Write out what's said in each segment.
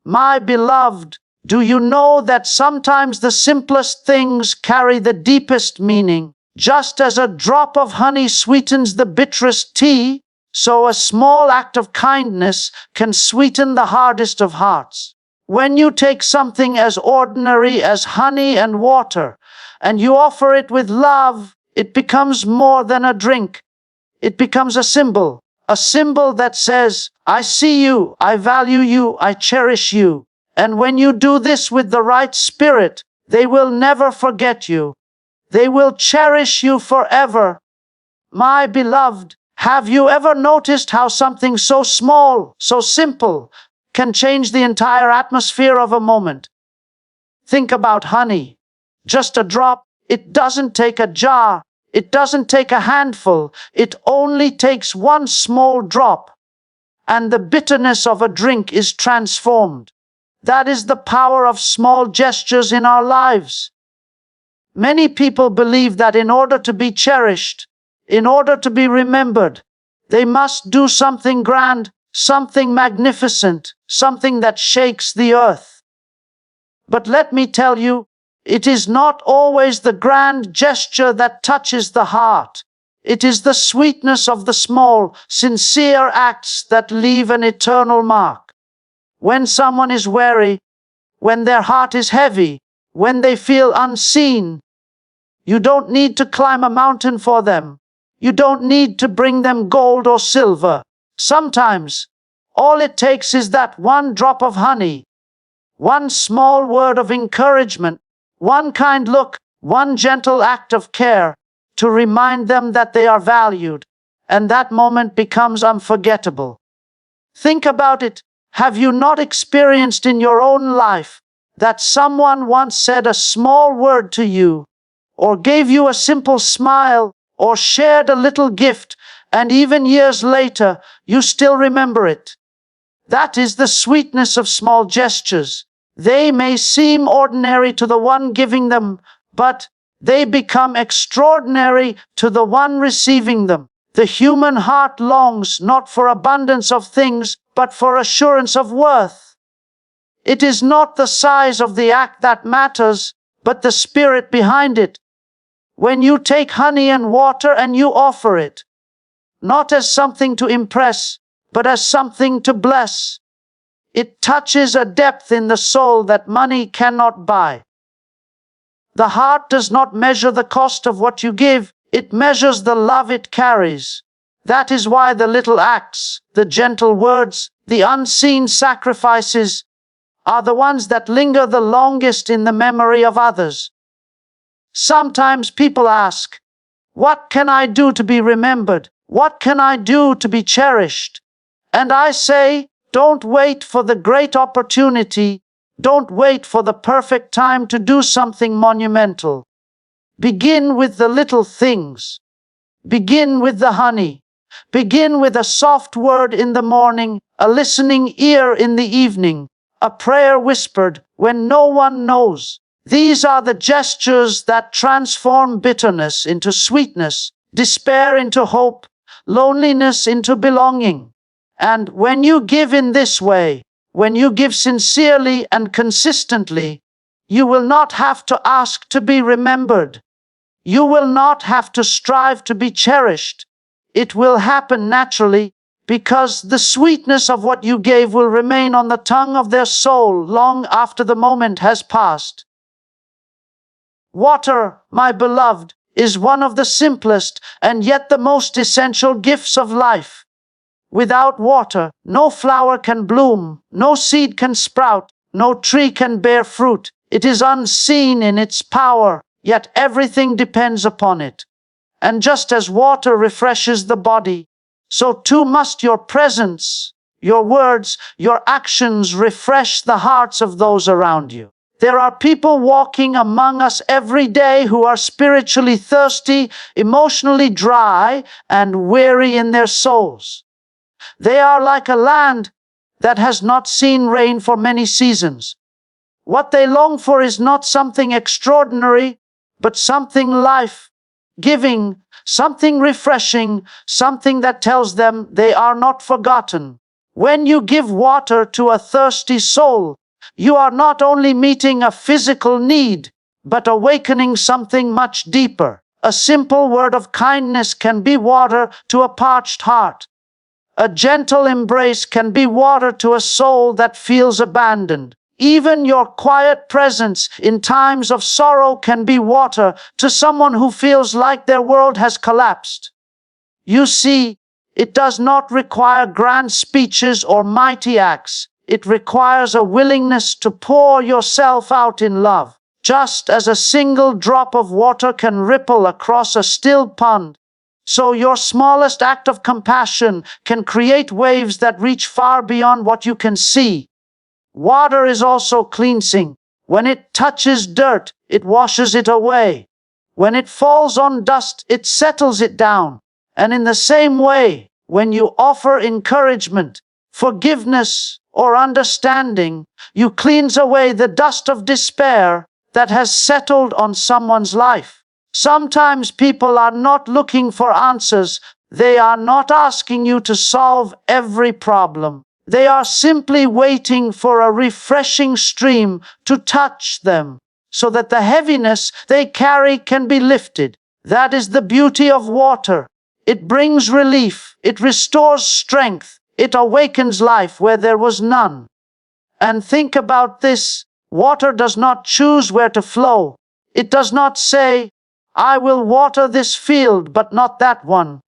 My beloved, do you know that sometimes the simplest things carry the deepest meaning? Just as a drop of honey sweetens the bitterest tea, so a small act of kindness can sweeten the hardest of hearts. When you take something as ordinary as honey and water, and you offer it with love, it becomes more than a drink. It becomes a symbol that says, I see you, I value you, I cherish you. And when you do this with the right spirit, they will never forget you. They will cherish you forever. My beloved, have you ever noticed how something so small, so simple, can change the entire atmosphere of a moment? Think about honey. Just a drop. It doesn't take a jar. It doesn't take a handful. It only takes one small drop. And the bitterness of a drink is transformed. That is the power of small gestures in our lives. Many people believe that in order to be cherished, in order to be remembered, they must do something grand, something magnificent, something that shakes the earth. But let me tell you, it is not always the grand gesture that touches the heart. It is the sweetness of the small, sincere acts that leave an eternal mark. When someone is weary, when their heart is heavy, when they feel unseen, you don't need to climb a mountain for them. You don't need to bring them gold or silver. Sometimes, all it takes is that one drop of honey, one small word of encouragement, one kind look, one gentle act of care to remind them that they are valued, and that moment becomes unforgettable. Think about it. Have you not experienced in your own life that someone once said a small word to you, or gave you a simple smile, or shared a little gift, and even years later, you still remember it? That is the sweetness of small gestures. They may seem ordinary to the one giving them, but they become extraordinary to the one receiving them. The human heart longs not for abundance of things, but for assurance of worth. It is not the size of the act that matters, but the spirit behind it. When you take honey and water and you offer it, not as something to impress, but as something to bless, it touches a depth in the soul that money cannot buy. The heart does not measure the cost of what you give, it measures the love it carries. That is why the little acts, the gentle words, the unseen sacrifices are the ones that linger the longest in the memory of others. Sometimes people ask, what can I do to be remembered? What can I do to be cherished? And I say, don't wait for the great opportunity. Don't wait for the perfect time to do something monumental. Begin with the little things. Begin with the honey. Begin with a soft word in the morning, a listening ear in the evening, a prayer whispered when no one knows. These are the gestures that transform bitterness into sweetness, despair into hope, loneliness into belonging. And when you give in this way, when you give sincerely and consistently, you will not have to ask to be remembered. You will not have to strive to be cherished. It will happen naturally, because the sweetness of what you gave will remain on the tongue of their soul long after the moment has passed. Water, my beloved, is one of the simplest and yet the most essential gifts of life. Without water, no flower can bloom, no seed can sprout, no tree can bear fruit. It is unseen in its power, yet everything depends upon it. And just as water refreshes the body, so too must your presence, your words, your actions refresh the hearts of those around you. There are people walking among us every day who are spiritually thirsty, emotionally dry, and weary in their souls. They are like a land that has not seen rain for many seasons. What they long for is not something extraordinary, but something life-giving, something refreshing, something that tells them they are not forgotten. When you give water to a thirsty soul, you are not only meeting a physical need, but awakening something much deeper. A simple word of kindness can be water to a parched heart. A gentle embrace can be water to a soul that feels abandoned. Even your quiet presence in times of sorrow can be water to someone who feels like their world has collapsed. You see, it does not require grand speeches or mighty acts. It requires a willingness to pour yourself out in love. Just as a single drop of water can ripple across a still pond, so your smallest act of compassion can create waves that reach far beyond what you can see. Water is also cleansing. When it touches dirt, it washes it away. When it falls on dust, it settles it down. And in the same way, when you offer encouragement, forgiveness, or understanding, you cleanse away the dust of despair that has settled on someone's life. Sometimes people are not looking for answers. They are not asking you to solve every problem. They are simply waiting for a refreshing stream to touch them, so that the heaviness they carry can be lifted. That is the beauty of water. It brings relief. It restores strength. It awakens life where there was none. And think about this. Water does not choose where to flow. It does not say, I will water this field, but not that one.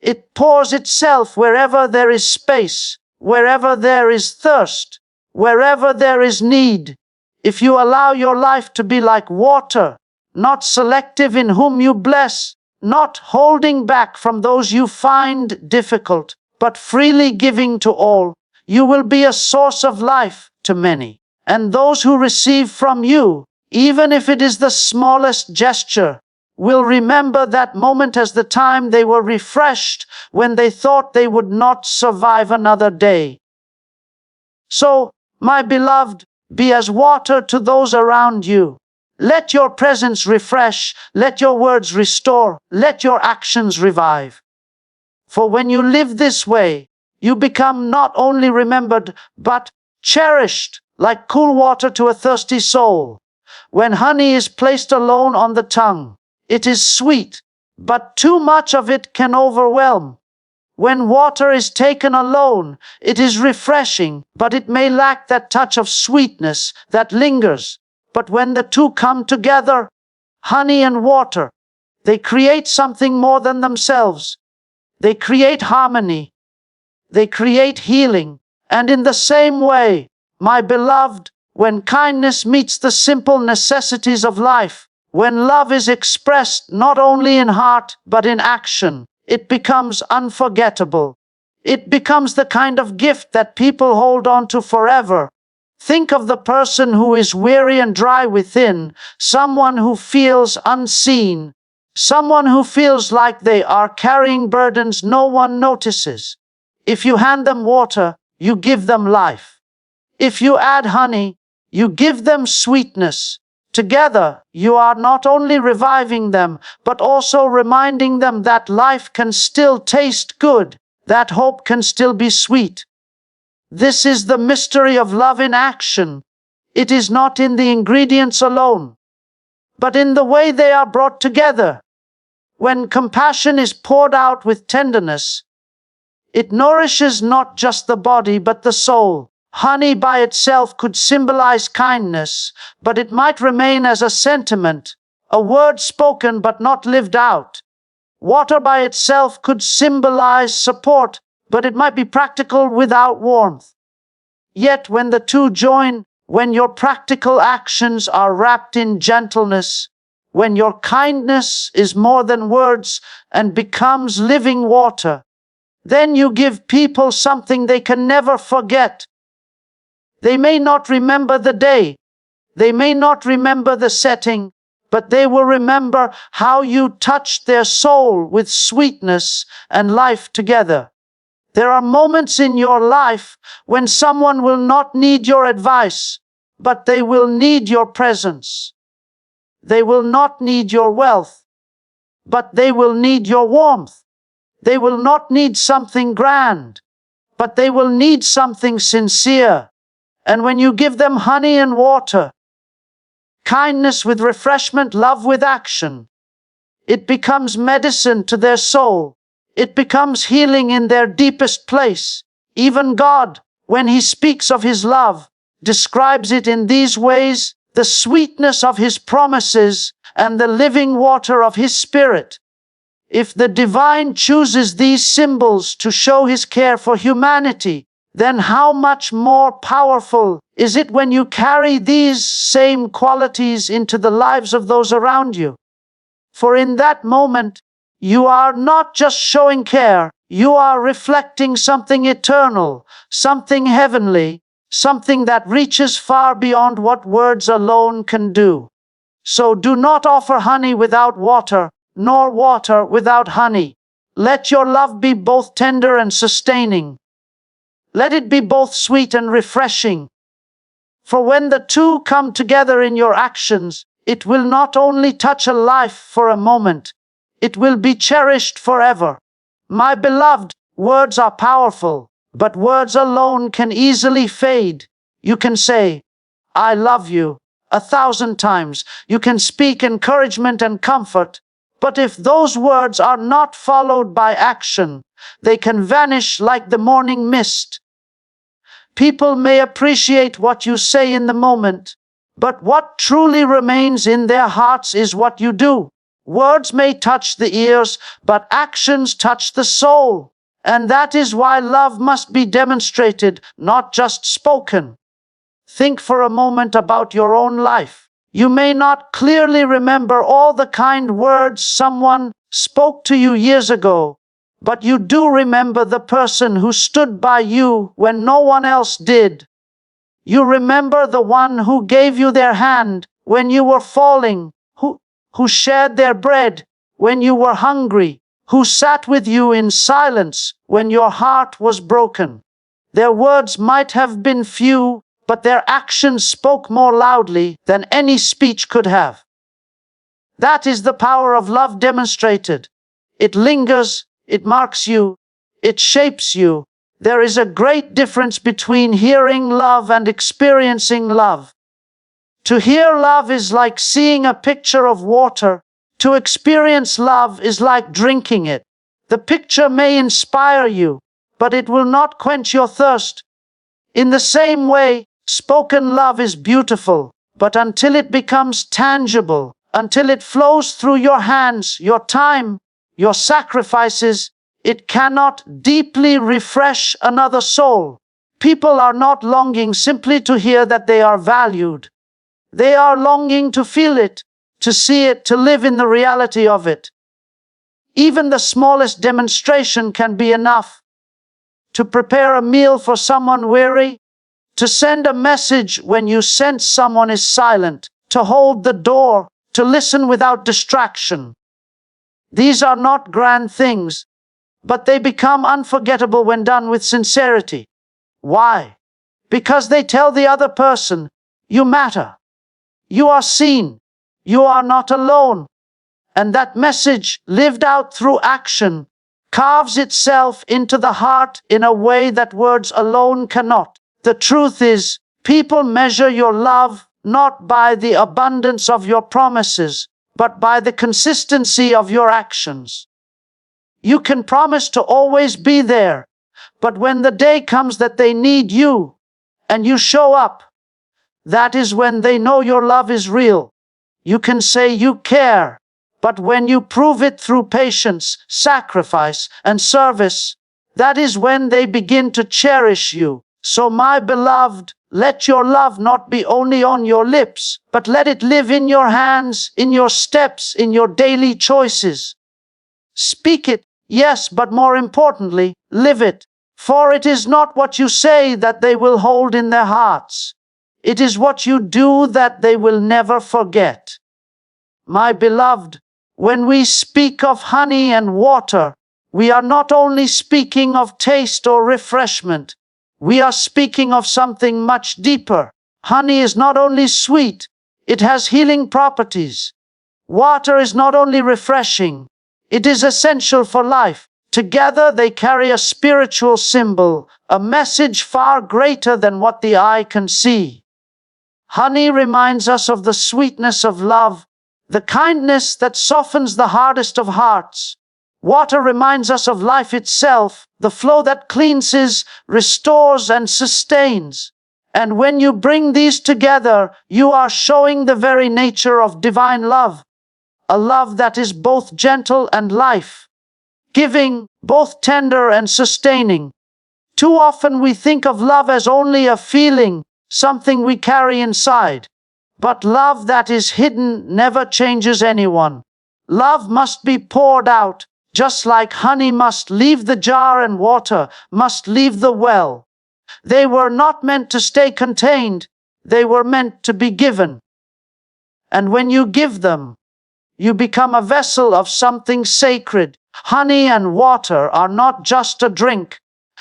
It pours itself wherever there is space, wherever there is thirst, wherever there is need. If you allow your life to be like water, not selective in whom you bless, not holding back from those you find difficult, but freely giving to all, you will be a source of life to many. And those who receive from you, even if it is the smallest gesture, will remember that moment as the time they were refreshed when they thought they would not survive another day. So, my beloved, be as water to those around you. Let your presence refresh, let your words restore, let your actions revive. For when you live this way, you become not only remembered, but cherished, like cool water to a thirsty soul. When honey is placed alone on the tongue, it is sweet, but too much of it can overwhelm. When water is taken alone, it is refreshing, but it may lack that touch of sweetness that lingers. But when the two come together, honey and water, they create something more than themselves. They create harmony. They create healing. And in the same way, my beloved, when kindness meets the simple necessities of life, when love is expressed not only in heart but in action, it becomes unforgettable. It becomes the kind of gift that people hold on to forever. Think of the person who is weary and dry within, someone who feels unseen, someone who feels like they are carrying burdens no one notices. If you hand them water, you give them life. If you add honey, you give them sweetness. Together, you are not only reviving them, but also reminding them that life can still taste good, that hope can still be sweet. This is the mystery of love in action. It is not in the ingredients alone, but in the way they are brought together. When compassion is poured out with tenderness, it nourishes not just the body but the soul. Honey by itself could symbolize kindness, but it might remain as a sentiment, a word spoken but not lived out. Water by itself could symbolize support, but it might be practical without warmth. Yet when the two join, when your practical actions are wrapped in gentleness, when your kindness is more than words and becomes living water, then you give people something they can never forget. They may not remember the day, they may not remember the setting, but they will remember how you touched their soul with sweetness and life together. There are moments in your life when someone will not need your advice, but they will need your presence. They will not need your wealth, but they will need your warmth. They will not need something grand, but they will need something sincere. And when you give them honey and water, kindness with refreshment, love with action, it becomes medicine to their soul. It becomes healing in their deepest place. Even God, when He speaks of His love, describes it in these ways: the sweetness of His promises and the living water of His Spirit. If the divine chooses these symbols to show His care for humanity, then how much more powerful is it when you carry these same qualities into the lives of those around you? For in that moment, you are not just showing care, you are reflecting something eternal, something heavenly, something that reaches far beyond what words alone can do. So do not offer honey without water, nor water without honey. Let your love be both tender and sustaining. Let it be both sweet and refreshing. For when the two come together in your actions, it will not only touch a life for a moment, it will be cherished forever. My beloved, words are powerful, but words alone can easily fade. You can say, "I love you," 1,000 times. You can speak encouragement and comfort, but if those words are not followed by action, they can vanish like the morning mist. People may appreciate what you say in the moment, but what truly remains in their hearts is what you do. Words may touch the ears, but actions touch the soul. And that is why love must be demonstrated, not just spoken. Think for a moment about your own life. You may not clearly remember all the kind words someone spoke to you years ago, but you do remember the person who stood by you when no one else did. You remember the one who gave you their hand when you were falling, who shared their bread when you were hungry, who sat with you in silence when your heart was broken. Their words might have been few, but their actions spoke more loudly than any speech could have. That is the power of love demonstrated. It lingers, it marks you, it shapes you. There is a great difference between hearing love and experiencing love. To hear love is like seeing a picture of water. To experience love is like drinking it. The picture may inspire you, but it will not quench your thirst. In the same way, spoken love is beautiful, but until it becomes tangible, until it flows through your hands, your time, your sacrifices, it cannot deeply refresh another soul. People are not longing simply to hear that they are valued. They are longing to feel it, to see it, to live in the reality of it. Even the smallest demonstration can be enough. To prepare a meal for someone weary, to send a message when you sense someone is silent, to hold the door, to listen without distraction. These are not grand things, but they become unforgettable when done with sincerity. Why? Because they tell the other person, you matter. You are seen. You are not alone. And that message, lived out through action, carves itself into the heart in a way that words alone cannot. The truth is, people measure your love not by the abundance of your promises, but by the consistency of your actions. You can promise to always be there, but when the day comes that they need you, and you show up, that is when they know your love is real. You can say you care, but when you prove it through patience, sacrifice, and service, that is when they begin to cherish you. So, my beloved, let your love not be only on your lips, but let it live in your hands, in your steps, in your daily choices. Speak it, yes, but more importantly, live it. For it is not what you say that they will hold in their hearts. It is what you do that they will never forget. My beloved, when we speak of honey and water, we are not only speaking of taste or refreshment, we are speaking of something much deeper. Honey is not only sweet, it has healing properties. Water is not only refreshing, it is essential for life. Together they carry a spiritual symbol, a message far greater than what the eye can see. Honey reminds us of the sweetness of love, the kindness that softens the hardest of hearts. Water reminds us of life itself, the flow that cleanses, restores, and sustains. And when you bring these together, you are showing the very nature of divine love, a love that is both gentle and life-giving, both tender and sustaining. Too often we think of love as only a feeling, something we carry inside. But love that is hidden never changes anyone. Love must be poured out, just like honey must leave the jar and water must leave the well. They were not meant to stay contained, they were meant to be given. And when you give them, you become a vessel of something sacred. Honey and water are not just a drink.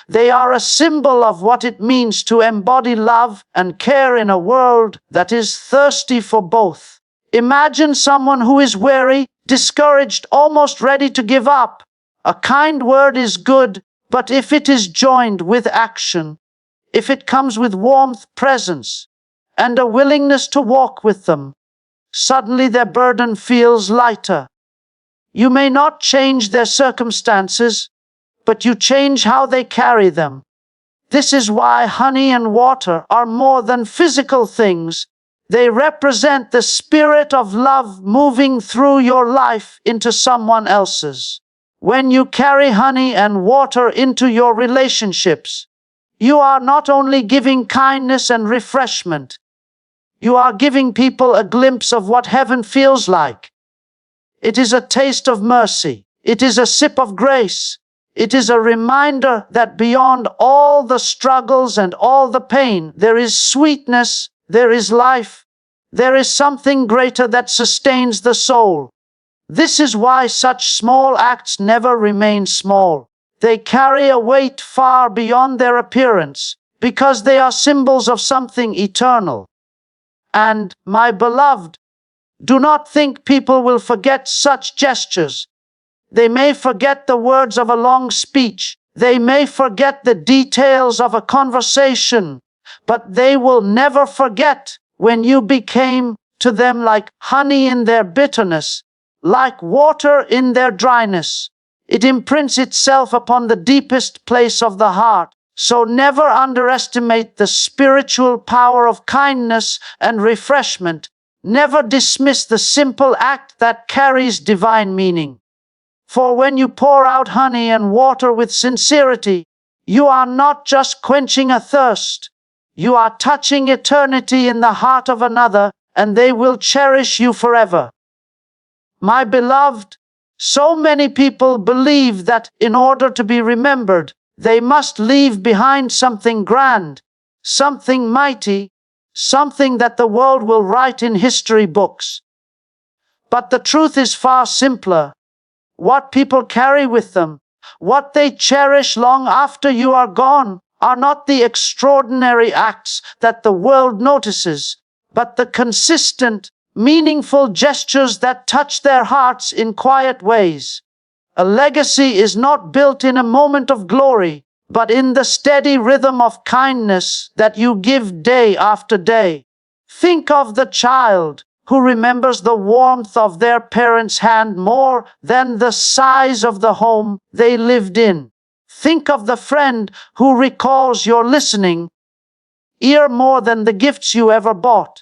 They are a symbol of what it means to embody love and care in a world that is thirsty for both. Imagine someone who is weary, discouraged, almost ready to give up. A kind word is good, but if it is joined with action, if it comes with warmth, presence, and a willingness to walk with them, suddenly their burden feels lighter. You may not change their circumstances, but you change how they carry them. This is why honey and water are more than physical things. They represent the spirit of love moving through your life into someone else's. When you carry honey and water into your relationships, you are not only giving kindness and refreshment, you are giving people a glimpse of what heaven feels like. It is a taste of mercy. It is a sip of grace. It is a reminder that beyond all the struggles and all the pain, there is sweetness, there is life, there is something greater that sustains the soul. This is why such small acts never remain small. They carry a weight far beyond their appearance, because they are symbols of something eternal. And, my beloved, do not think people will forget such gestures. They may forget the words of a long speech. They may forget the details of a conversation, but they will never forget when you became to them like honey in their bitterness, like water in their dryness. It imprints itself upon the deepest place of the heart. So never underestimate the spiritual power of kindness and refreshment. Never dismiss the simple act that carries divine meaning. For when you pour out honey and water with sincerity, you are not just quenching a thirst. You are touching eternity in the heart of another, and they will cherish you forever. My beloved, so many people believe that in order to be remembered, they must leave behind something grand, something mighty, something that the world will write in history books. But the truth is far simpler. What people carry with them, what they cherish long after you are gone, are not the extraordinary acts that the world notices, but the consistent, meaningful gestures that touch their hearts in quiet ways. A legacy is not built in a moment of glory, but in the steady rhythm of kindness that you give day after day. Think of the child who remembers the warmth of their parents' hand more than the size of the home they lived in. Think of the friend who recalls your listening ear more than the gifts you ever bought.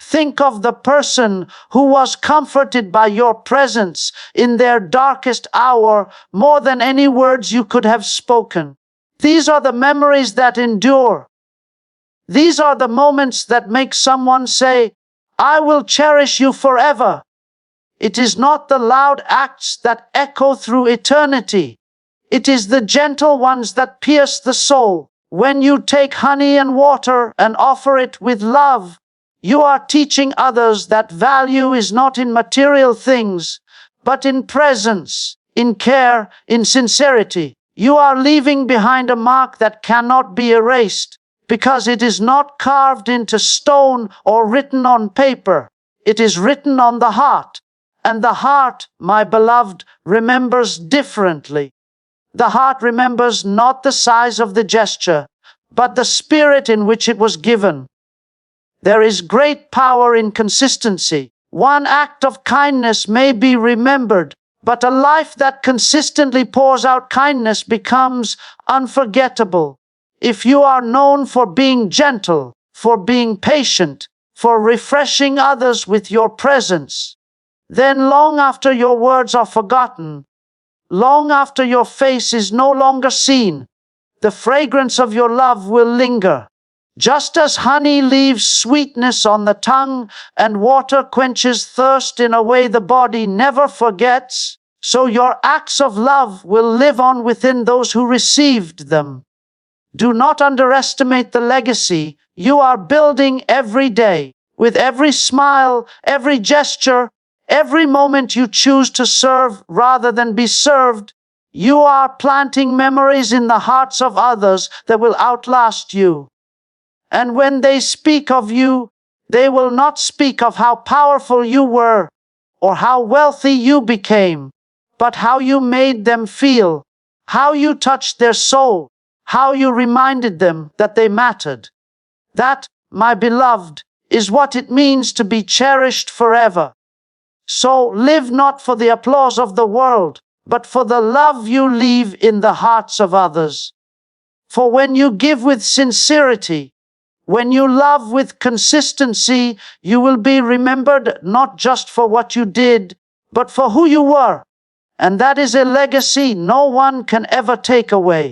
Think of the person who was comforted by your presence in their darkest hour more than any words you could have spoken. These are the memories that endure. These are the moments that make someone say, "I will cherish you forever." It is not the loud acts that echo through eternity. It is the gentle ones that pierce the soul. When you take honey and water and offer it with love, you are teaching others that value is not in material things, but in presence, in care, in sincerity. You are leaving behind a mark that cannot be erased, because it is not carved into stone or written on paper. It is written on the heart. And the heart, my beloved, remembers differently. The heart remembers not the size of the gesture, but the spirit in which it was given. There is great power in consistency. One act of kindness may be remembered, but a life that consistently pours out kindness becomes unforgettable. If you are known for being gentle, for being patient, for refreshing others with your presence, then long after your words are forgotten, long after your face is no longer seen, the fragrance of your love will linger. Just as honey leaves sweetness on the tongue and water quenches thirst in a way the body never forgets, so your acts of love will live on within those who received them. Do not underestimate the legacy you are building every day. With every smile, every gesture, every moment you choose to serve rather than be served, you are planting memories in the hearts of others that will outlast you. And when they speak of you, they will not speak of how powerful you were or how wealthy you became, but how you made them feel, how you touched their soul, how you reminded them that they mattered. That, my beloved, is what it means to be cherished forever. So live not for the applause of the world, but for the love you leave in the hearts of others. For when you give with sincerity, when you love with consistency, you will be remembered not just for what you did, but for who you were. And that is a legacy no one can ever take away.